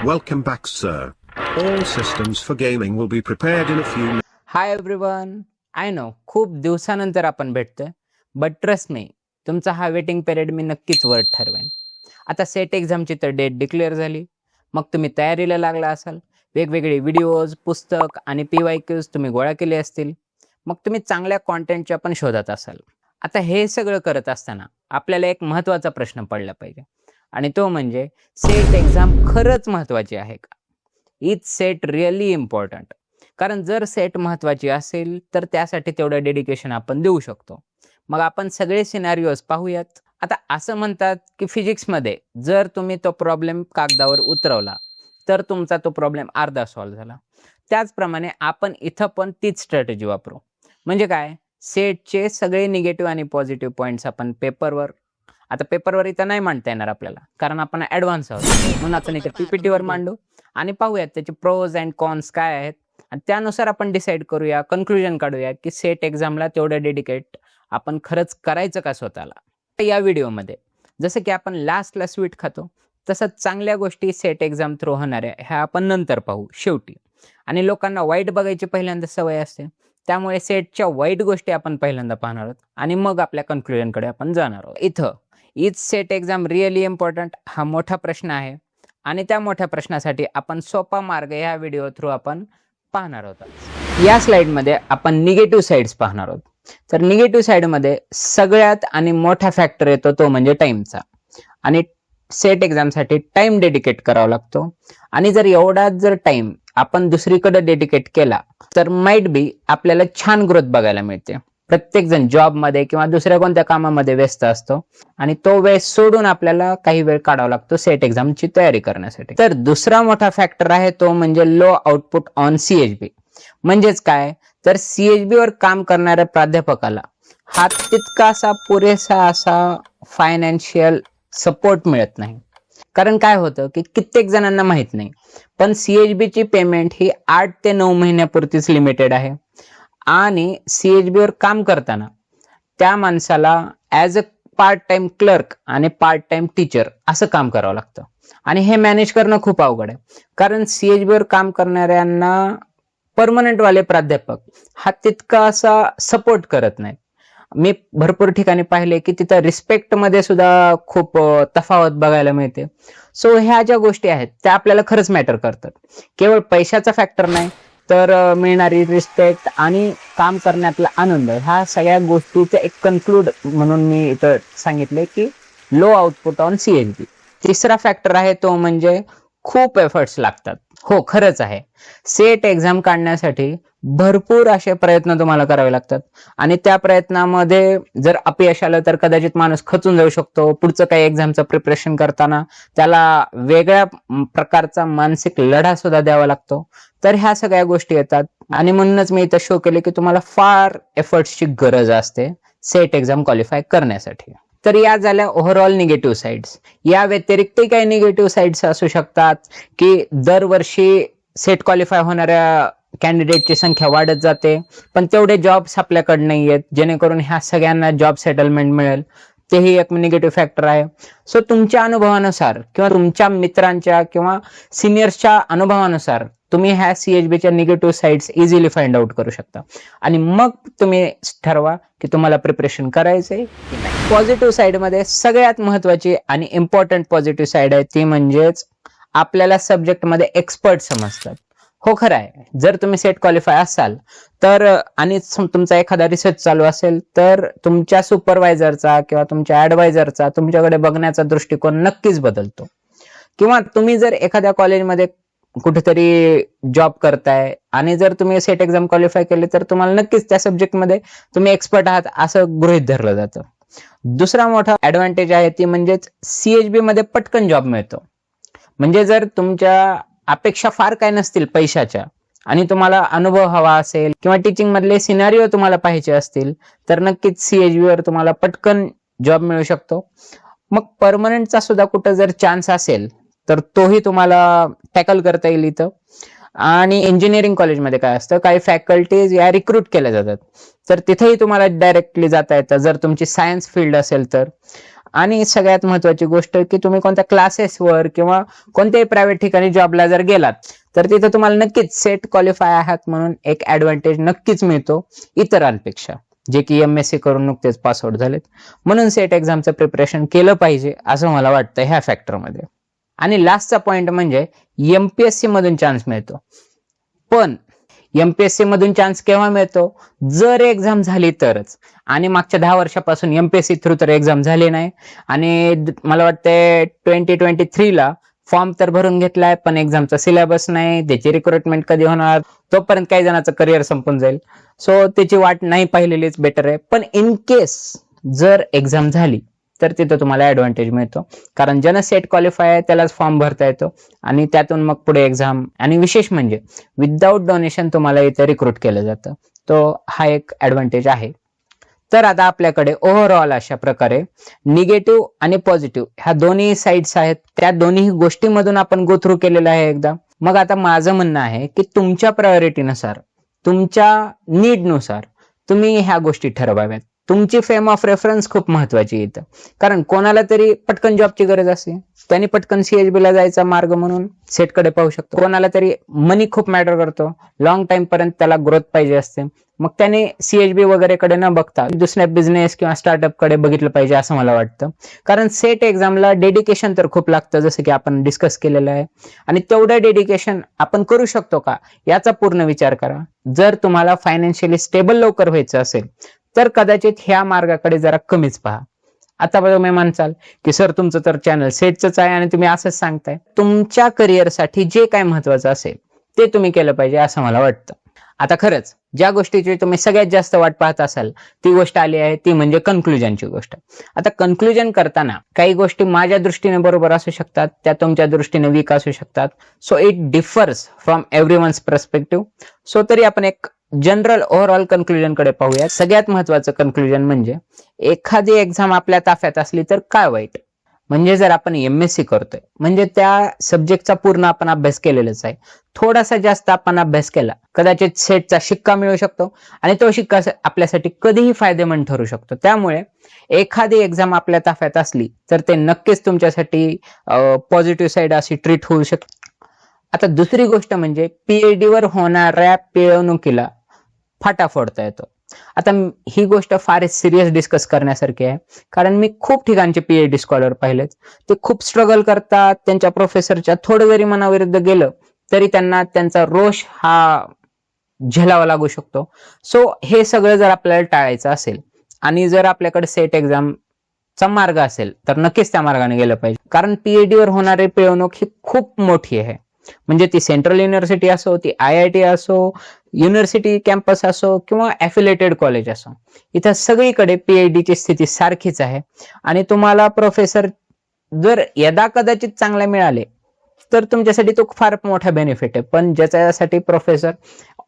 Welcome back, sir. All systems for gaming will be prepared in a few minutes. Hi everyone, I know खूप दिवसानंतर आपण भेटतोय, but trust me, तुमचा हा waiting period मी नक्कीच worth ठरवेन. आता सेट एक्झामची तर डेट डिक्लेअर झाली, मग तुम्ही तयारीला लागला असाल. वेगवेगळे व्हिडिओज, पुस्तक आणि PYQs तुम्ही गोळा केले असतील. मग तुम्ही चांगल्या कॉन्टेंटच्या पण शोधात असाल. आता हे सगळं करत असताना आपल्याला एक महत्त्वाचा प्रश्न पडला पाहिजे, आणि तो म्हणजे सेट एक्झाम खरंच महत्त्वाची आहे का? Is set really important? कारण जर सेट महत्त्वाची असेल तर त्यासाठी तेवढं डेडिकेशन आपण देऊ शकतो. मग आपण सगळे सिनारिओज पाहूयात. आता असं म्हणतात की फिजिक्समध्ये जर तुम्ही तो प्रॉब्लेम कागदावर उतरवला तर तुमचा तो प्रॉब्लेम अर्धा सॉल्व्ह झाला. त्याचप्रमाणे आपण इथं पण तीच स्ट्रॅटेजी वापरू. म्हणजे काय, सेटचे सगळे निगेटिव्ह आणि पॉझिटिव्ह पॉईंट्स आपण पेपरवर, आता पेपरवर इथं नाही मांडता येणार आपल्याला कारण आपण ॲडव्हान्स आहोत, म्हणून आपण इथे PPTवर मांडू आणि पाहूयात त्याचे प्रोज अँड कॉन्स काय आहेत, आणि त्यानुसार आपण डिसाईड करूया, कन्क्लुजन काढूया की सेट एक्झामला तेवढं डेडिकेट आपण खरंच करायचं का स्वतःला. या व्हिडिओमध्ये जसं की आपण लास्टला स्वीट खातो, तसं चांगल्या गोष्टी सेट एक्झाम थ्रू होणाऱ्या ह्या आपण नंतर पाहू शेवटी. आणि लोकांना वाईट बघायची पहिल्यांदा सवय असते, त्यामुळे सेटच्या वाईट गोष्टी आपण पहिल्यांदा पाहणार आहोत आणि मग आपल्या कन्क्लुजनकडे आपण जाणार आहोत. इथं is set exam really important हा मोठा प्रश्न आहे, आणि त्या मोठ्या प्रश्नासाठी आपण सोपा मार्ग ह्या व्हिडिओ थ्रू आपण पाहणार आहोत. या स्लाइडमध्ये आपण निगेटिव्ह साईड्स पाहणार आहोत. तर निगेटिव्ह साईडमध्ये सगळ्यात आणि मोठा फॅक्टर येतो तो म्हणजे टाइमचा. आणि सेट एक्झामसाठी टाइम डेडिकेट करावा लागतो, आणि जर एवढा जर टाइम आपण दुसरीकडे डेडिकेट केला तर माइट बी आपल्याला छान ग्रोथ बघायला मिळते. प्रत्येक जण जॉबमध्ये किंवा दुसऱ्या कोणत्या कामामध्ये व्यस्त असतो, आणि तो वेळ सोडून आपल्याला काही वेळ काढावा लागतो सेट एक्झामची तयारी करण्यासाठी. तर दुसरा मोठा फॅक्टर आहे तो म्हणजे लो आउटपुट ऑन CHB. म्हणजेच काय, तर CHB वर काम करणाऱ्या प्राध्यापकाला हा तितकासा पुरेसा असा फायनान्शियल सपोर्ट मिळत नाही. कारण काय होतं की कित्येक जणांना माहित नाही, पण CHB ची पेमेंट ही 8 ते 9 महिन्यापुरतीच लिमिटेड आहे. आणि CHB वर काम करताना त्या माणसाला as a part time clerk आणि पार्ट टाइम टीचर असं काम करावं लागतं, आणि हे मॅनेज करणं खूप अवघड आहे. कारण CHB वर काम करणाऱ्यांना परमनंट वाले प्राध्यापक हा तितका असा सपोर्ट करत नाहीत. मी भरपूर ठिकाणी पाहिले की तिथं रिस्पेक्टमध्ये सुद्धा खूप तफावत बघायला मिळते. सो ह्या ज्या गोष्टी आहेत त्या आपल्याला खरंच मॅटर करतात. केवळ पैशाचा फॅक्टर नाही, तर मिळणारी रिस्पेक्ट आणि काम करण्यातला आनंद, ह्या सगळ्या गोष्टीचं एक कन्क्लूड म्हणून मी इथं सांगितले की लो आउटपुट ऑन CHB. तिसरा फॅक्टर आहे तो म्हणजे खूप एफर्ट्स लागतात. हो, खरंच आहे, सेट एक्झाम काढण्यासाठी भरपूर असे प्रयत्न तुम्हाला करावे लागतात, आणि त्या प्रयत्नामध्ये जर अपयश आलं तर कदाचित माणूस खचून जाऊ शकतो. पुढचं काही एक्झामचं प्रिपरेशन करताना त्याला वेगळ्या प्रकारचा मानसिक लढा सुद्धा द्यावा लागतो. तर ह्या सगळ्या गोष्टी येतात, आणि म्हणूनच मी इथं शो केले की तुम्हाला फार एफर्ट्सची गरज असते सेट एक्झाम क्वालिफाय करण्यासाठी. तर या झाल्या ओव्हरऑल निगेटिव्ह साईड्स. या व्यतिरिक्तही काही निगेटिव्ह साईड्स असू शकतात की दरवर्षी सेट क्वालिफाय होणाऱ्या कॅन्डिडेटची संख्या वाढत जाते, पण तेवढे जॉब्स आपल्याकडे नाही आहेत जेणेकरून ह्या सगळ्यांना जॉब सेटलमेंट मिळेल. तेही एक निगेटिव्ह फॅक्टर आहे. सो तुमच्या अनुभवानुसार किंवा तुमच्या मित्रांच्या किंवा सिनियर्सच्या अनुभवानुसार तुम्ही ह्या CHBच्या negative sides easily find out करू शकता, आणि मग तुम्ही ठरवा की तुम्हाला प्रिपरेशन करायचंय की नाही. पॉझिटिव्ह साईडमध्ये सगळ्यात महत्वाची आणि इम्पॉर्टंट पॉझिटिव्ह साईड आहे ती म्हणजेच आपल्याला सब्जेक्टमध्ये एक्सपर्ट समजतात. हो, खरं आहे, जर तुम्ही सेट क्वालिफाय असाल तर आणि तुमचा एखादा रिसर्च चालू असेल तर तुमच्या सुपरवायझरचा किंवा तुमच्या ऍडवायझरचा तुमच्याकडे बघण्याचा दृष्टिकोन नक्कीच बदलतो. किंवा तुम्ही जर एखाद्या कॉलेजमध्ये कुठेतरी जॉब करताय आणि जर तुम्ही सेट एक्झाम क्वालिफाय केले तर तुम्हाला नक्कीच त्या सब्जेक्टमध्ये तुम्ही एक्सपर्ट आहात असं गृहीत धरलं जातं. दुसरा मोठा ऍडव्हान्टेज आहे ती म्हणजेच CHB मध्ये पटकन जॉब मिळतो. म्हणजे जर तुमच्या अपेक्षा फार काय नसतील पैशाच्या, आणि तुम्हाला अनुभव हवा असेल किंवा टीचिंग मधले सिनारिओ तुम्हाला पाहिजे असतील तर नक्कीच CHB वर तुम्हाला पटकन जॉब मिळू शकतो. मग परमनंटचा सुद्धा कुठं जर चान्स असेल तर तोही तुम्हाला टॅकल करता येईल इथं. आणि इंजिनिअरिंग कॉलेजमध्ये काय असतं, काही फॅकल्टीज या रिक्रूट केल्या जातात, तर तिथेही तुम्हाला डायरेक्टली जाता येतं जर तुमची सायन्स फील्ड असेल तर. आणि सगळ्यात महत्वाची गोष्ट की तुम्ही कोणत्या क्लासेसवर किंवा कोणत्याही प्रायव्हेट ठिकाणी जॉबला जर गेलात तर तिथे तुम्हाला नक्कीच सेट क्वालिफाय आहात म्हणून एक ऍडव्हान्टेज नक्कीच मिळतो इतरांपेक्षा, जे की MSc करून नुकतेच पासआउट झालेत. म्हणून सेट एक्झामचं प्रिपरेशन केलं पाहिजे असं मला वाटतं ह्या फॅक्टरमध्ये. आणि लास्टचा पॉइंट म्हणजे MPSC मधून चान्स मिळतो. पण MPSC मधून चान्स केव्हा मिळतो? जर एक्झाम झाली तरच. आणि मागच्या 10 वर्षापासून MPSC थ्रू तर एक्झाम झाली नाही. आणि मला वाटतंय 2023ला फॉर्म तर भरून घेतलाय पण एक्झामचा सिलेबस नाही, त्याची रिक्रुटमेंट कधी होणार, तोपर्यंत काही जणांचं करिअर संपून जाईल. सो त्याची वाट नाही पाहिलेलीच बेटर आहे. पण इन केस जर एक्झाम झाली तर तिथं तुम्हाला ऍडव्हान्टेज मिळतो, कारण ज्यानं सेट क्वालिफाय आहे त्यालाच फॉर्म भरता येतो आणि त्यातून मग पुढे एक्झाम. आणि विशेष म्हणजे विदाऊट डोनेशन तुम्हाला इथं रिक्रूट केलं जातं. तो हा एक ऍडव्हान्टेज आहे. तर आता आपल्याकडे ओव्हरऑल अशा प्रकारे निगेटिव्ह आणि पॉझिटिव्ह ह्या दोन्ही साइड्स आहेत. त्या दोन्ही गोष्टींमधून आपण गो थ्रू केलेलं आहे एकदा. मग आता माझं म्हणणं आहे की तुमच्या प्रायोरिटीनुसार, तुमच्या नीडनुसार तुम्ही ह्या गोष्टी ठरवाव्यात. तुमची फ्रेम ऑफ रेफरन्स खूप महत्वाची इथं, कारण कोणाला तरी पटकन जॉबची गरज असते, त्यांनी पटकन CHB ला जायचा मार्ग म्हणून सेटकडे पाहू शकतो. कोणाला तरी मनी खूप मॅटर करतो, लॉंग टाइम पर्यंत त्याला ग्रोथ पाहिजे असते, मग त्याने CHB वगैरे कडे न बघता दुसऱ्या बिझनेस किंवा स्टार्टअप कडे बघितलं पाहिजे असं मला वाटतं. कारण सेट एक्झामला डेडिकेशन तर खूप लागतं, जसं की आपण डिस्कस केलेलं आहे. आणि तेवढं डेडिकेशन आपण करू शकतो का याचा पूर्ण विचार करा. जर तुम्हाला फायनान्शियली स्टेबल लवकर व्हायचं असेल तर कदाचित ह्या मार्गाकडे जरा कमीच पहा. आता तुम्ही म्हणसाल की सर तुमचं तर चॅनल सेटच आहे आणि तुम्ही असंच सांगताय. तुमच्या करिअरसाठी जे काय महत्वाचं असेल ते तुम्ही केलं पाहिजे असं मला वाटतं. आता खरंच ज्या गोष्टीची तुम्ही सगळ्यात जास्त वाट पाहत असाल ती गोष्ट आली आहे, ती म्हणजे कन्क्लुजनची गोष्ट. आता कन्क्लुजन करताना काही गोष्टी माझ्या दृष्टीने बरोबर असू शकतात, त्या तुमच्या दृष्टीने वीक असू शकतात. So it differs from everyone's perspective. So तरी आपण एक जनरल ओव्हरऑल कन्क्लुजन कडे पाहूया. सगळ्यात महत्वाचं कन्क्लुजन म्हणजे एखादी एक्झाम आपल्या ताफ्यात असली तर काय वाईट. म्हणजे जर आपण MSc करतोय म्हणजे त्या सब्जेक्टचा पूर्ण आपण अभ्यास केलेलाच आहे. थोडासा जास्त आपण अभ्यास केला, कदाचित सेटचा शिक्का मिळू शकतो आणि तो शिक्का आपल्यासाठी कधीही फायदेमंद ठरू शकतो. त्यामुळे एखादी एक्झाम आपल्या ताफ्यात असली तर ते नक्कीच तुमच्यासाठी पॉझिटिव्ह साईड अशी ट्रीट होऊ शकते. आता दुसरी गोष्ट म्हणजे PhD वर होणाऱ्या पिळवणुकीला फाटा फोडता येतो. आता ही गोष्ट फार सिरियस डिस्कस करण्यासारखी आहे, कारण मी खूप ठिकाणचे PhD स्कॉलर पाहिलेत. ते खूप स्ट्रगल करतात, त्यांच्या प्रोफेसरच्या थोडं जरी मनाविरुद्ध गेलं तरी त्यांना त्यांचा रोष हा झेलावा लागू शकतो. सो हे सगळं जर आपल्याला टाळायचं असेल आणि जर आपल्याकडे सेट एक्झामचा मार्ग असेल तर नक्कीच त्या मार्गाने गेलं पाहिजे. कारण PhD वर होणारी पिळवणूक ही खूप मोठी आहे. म्हणजे ती सेंट्रल युनिव्हर्सिटी असो, ती IIT असो, युनिव्हर्सिटी कॅम्पस असो किंवा ॲफिलेटेड कॉलेज असो, इथं सगळीकडे PhD ची स्थिती सारखीच आहे. आणि तुम्हाला प्रोफेसर जर यदा कदाचित चांगले मिळाले तर तुमच्यासाठी तो फार मोठा बेनिफिट आहे. पण ज्याच्यासाठी प्रोफेसर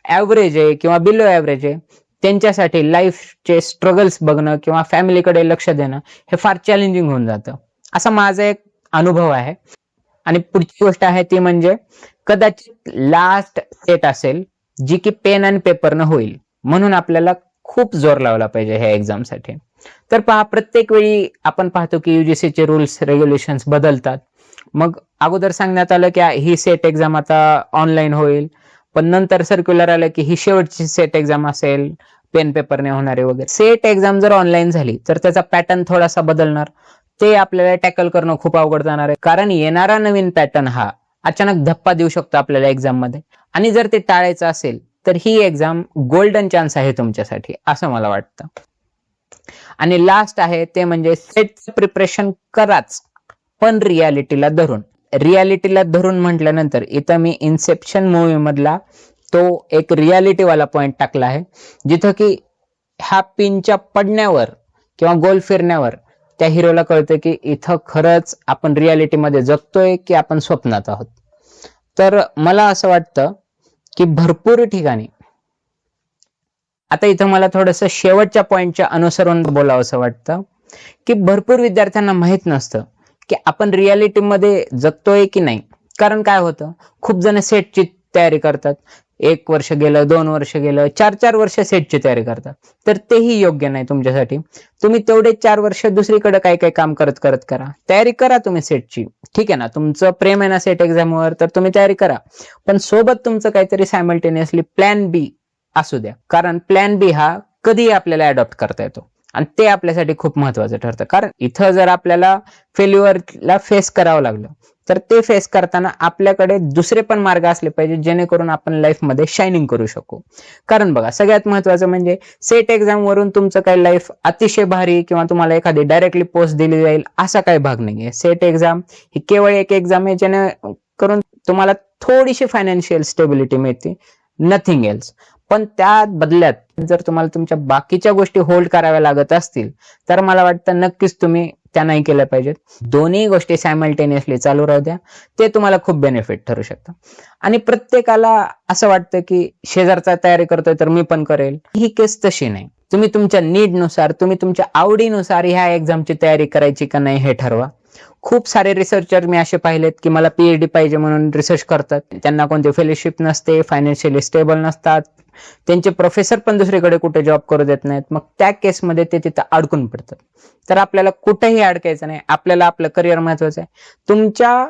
ॲव्हरेज आहे किंवा बिलो ॲव्हरेज आहे त्यांच्यासाठी लाईफचे स्ट्रगल्स बघणं किंवा फॅमिलीकडे लक्ष देणं हे फार चॅलेंजिंग होऊन जातं, असा माझा एक अनुभव आहे. आणि पुढची गोष्ट आहे ती म्हणजे कदाचित लास्ट सेट असेल जी की पेन अँड पेपरनं होईल, म्हणून आपल्याला खूप जोर लावला पाहिजे ह्या एक्झामसाठी. तर पहा, प्रत्येक वेळी आपण पाहतो की UGCचे रूल्स रेग्युलेशन्स बदलतात. मग अगोदर सांगण्यात आलं की ही सेट एक्झाम आता ऑनलाईन होईल, पण नंतर सर्क्युलर आलं की ही शेवटची सेट एक्झाम असेल पेन पेपरने होणारे वगैरे. सेट एक्झाम जर ऑनलाईन झाली तर त्याचा पॅटर्न थोडासा बदलणार, ते आपल्याला टॅकल करणं खूप अवघड जाणार आहे. कारण येणारा नवीन पॅटर्न हा अचानक धप्पा देऊ शकतो आपल्याला एक्झाम मध्ये. आणि जर ते टाळायचं असेल तर ही एक्झाम गोल्डन चान्स आहे तुमच्यासाठी असं मला वाटतं. आणि लास्ट आहे ते म्हणजे सेटचं प्रिपरेशन कराच, पण रियालिटीला धरून. रियालिटीला धरून म्हटल्यानंतर इथं मी इन्सेप्शन मूवी मधला तो एक रियालिटीवाला पॉइंट टाकला आहे, जिथं की ह्या पिनच्या पडण्यावर किंवा गोल फिरण्यावर त्या हिरोला कळतं की इथं खरंच आपण रियालिटीमध्ये जगतोय की आपण स्वप्नात आहोत. तर मला असं वाटतं की भरपूर ठिकाणी, आता इथं मला थोडंसं शेवटच्या पॉइंटच्या अनुसरून बोलावं असं वाटतं की भरपूर विद्यार्थ्यांना माहित नसतं की आपण रियालिटीमध्ये जगतोय की नाही. कारण काय होतं, खूप जण सेटची तयारी करतात, 1 वर्ष गेलं, 2 वर्ष गेलं, 4 वर्ष सेटची तयारी करता, तर तेही योग्य नाही तुमच्यासाठी. तुम्ही तेवढे 4 वर्ष दुसरीकडे काय काय काम करत करत करा, तयारी करा तुम्ही सेटची. ठीक आहे ना, तुमचं प्रेम आहे ना सेट एक्झामवर, तर तुम्ही तयारी करा, पण सोबत तुमचं काहीतरी सायमल्टेनियसली प्लॅन बी असू द्या. कारण प्लॅन बी हा कधीही आपल्याला अडॉप्ट करता येतो आणि ते आपल्यासाठी खूप महत्वाचं ठरतं. कारण इथं जर आपल्याला फेल्युअरला फेस करावं लागलं, तर ते फेस करताना आपल्याकडे दुसरे पण मार्ग असले पाहिजे, जेणेकरून आपण लाईफमध्ये शायनिंग करू शकू. कारण बघा, सगळ्यात महत्वाचं म्हणजे सेट एक्झाम वरून तुमचं काही लाईफ अतिशय भारी किंवा तुम्हाला एखादी डायरेक्टली पोस्ट दिली जाईल असा काही भाग नाहीये. सेट एक्झाम ही केवळ एक एक्झाम आहे, जेणेकरून तुम्हाला थोडीशी फायनान्शियल स्टेबिलिटी मिळते, नथिंग एल्स. पण त्या बदल्यात जर तुम्हाला तुमच्या बाकीच्या गोष्टी होल्ड कराव्या लागत असतील, तर मला वाटतं नक्कीच तुम्ही त्या नाही केल्या पाहिजेत. दोन्ही गोष्टी सायमल्टेनियसली चालू राहू द्या, ते तुम्हाला खूप बेनिफिट ठरू शकतं. आणि प्रत्येकाला असं वाटतं की शेजारचा तयारी करतोय तर मी पण करेल, ही केस तशी नाही. तुम्ही तुमच्या नीडनुसार, तुम्ही तुमच्या आवडीनुसार ह्या एक्झामची तयारी करायची का नाही हे ठरवा. खूप सारे रिसर्चर मी असे पाहिलेत की मला पीएचडी पाहिजे म्हणून रिसर्च करतात, त्यांना कोणती फेलोशिप नसते, फायनान्शियली स्टेबल नसतात, त्यांचे प्रोफेसर पण दुसरीकडे कुठे जॉब करू देत नाहीत, मग त्या केसमध्ये ते तिथं अडकून पडतात. तर आपल्याला कुठेही अडकायचं नाही, आपल्याला आपलं करिअर महत्वाचं आहे. तुमच्या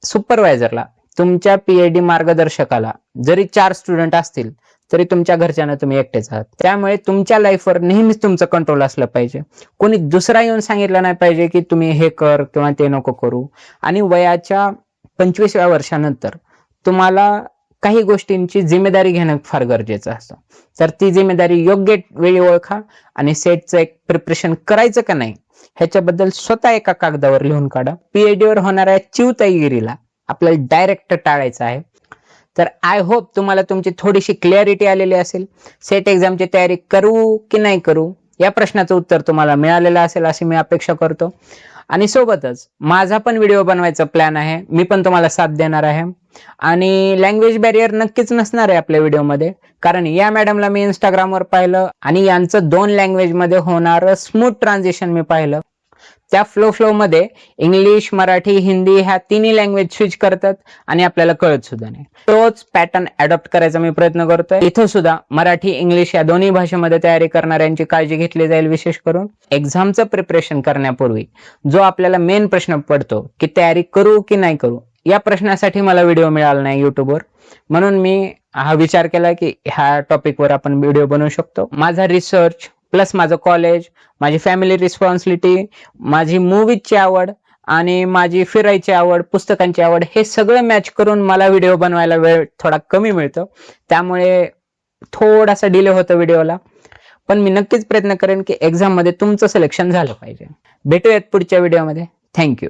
सुपरवायझरला, तुमच्या पीएचडी मार्गदर्शकाला जरी 4 स्टुडंट असतील, तरी तुमच्या घरच्यांना तुम्ही एकटेच आहात. त्यामुळे तुमच्या लाईफवर नेहमीच तुमचं कंट्रोल असलं पाहिजे. कोणी दुसरा येऊन सांगितलं नाही पाहिजे की तुम्ही हे कर किंवा ते नको करू. आणि वयाच्या 25व्या वर्षानंतर तुम्हाला काही गोष्टींची जिम्मेदारी घेणं फार गरजेचं असतं. तर ती जिम्मेदारी योग्य वेळी ओळखा आणि सेटचं एक प्रिपरेशन करायचं का नाही ह्याच्याबद्दल स्वतः एका कागदावर लिहून काढा. पीएचडीवर होणाऱ्या चिवताईगिरीला आपल्याला डायरेक्ट टाळायचं आहे. तर आय होप तुम्हाला तुमची थोडीशी क्लॅरिटी आलेली असेल. सेट एक्झामची तयारी करू की नाही करू या प्रश्नाचं उत्तर तुम्हाला मिळालेलं असेल अशी मी अपेक्षा करतो. आणि सोबतच माझा पण व्हिडिओ बनवायचा प्लॅन आहे, मी पण तुम्हाला साथ देणार आहे. आणि लँग्वेज बॅरियर नक्कीच नसणार आहे आपल्या व्हिडिओमध्ये, कारण या मॅडमला मी इंस्टाग्रामवर पाहिलं आणि यांचं 2 लँग्वेजमध्ये होणारं स्मूथ ट्रान्झिशन मी पाहिलं. त्या फ्लो मध्ये इंग्लिश, मराठी, हिंदी ह्या तिन्ही लँग्वेज स्विच करतात आणि आपल्याला कळत सुद्धा नाही. तोच पॅटर्न अडॉप्ट करायचा मी प्रयत्न करतोय. इथं सुद्धा मराठी, इंग्लिश या दोन्ही भाषेमध्ये तयारी करणाऱ्यांची काळजी घेतली जाईल. विशेष करून एक्झामचं प्रिपरेशन करण्यापूर्वी जो आपल्याला मेन प्रश्न पडतो की तयारी करू की नाही करू, या प्रश्नासाठी मला व्हिडिओ मिळाला नाही युट्यूबवर, म्हणून मी हा विचार केला की ह्या टॉपिकवर आपण व्हिडिओ बनवू शकतो. माझा रिसर्च प्लस माझं कॉलेज, माझी फॅमिली रिस्पॉन्सिबिलिटी, माझी मूवीजची आवड आणि माझी फिरायची आवड, पुस्तकांची आवड, हे सगळं मॅच करून मला व्हिडिओ बनवायला वेळ थोडा कमी मिळतो. त्यामुळे थोडासा डिले होतो व्हिडिओला, पण मी नक्कीच प्रयत्न करेन की एक्झाम मध्ये तुमचं सिलेक्शन झालं पाहिजे. भेटूयात पुढच्या व्हिडिओमध्ये. थँक्यू.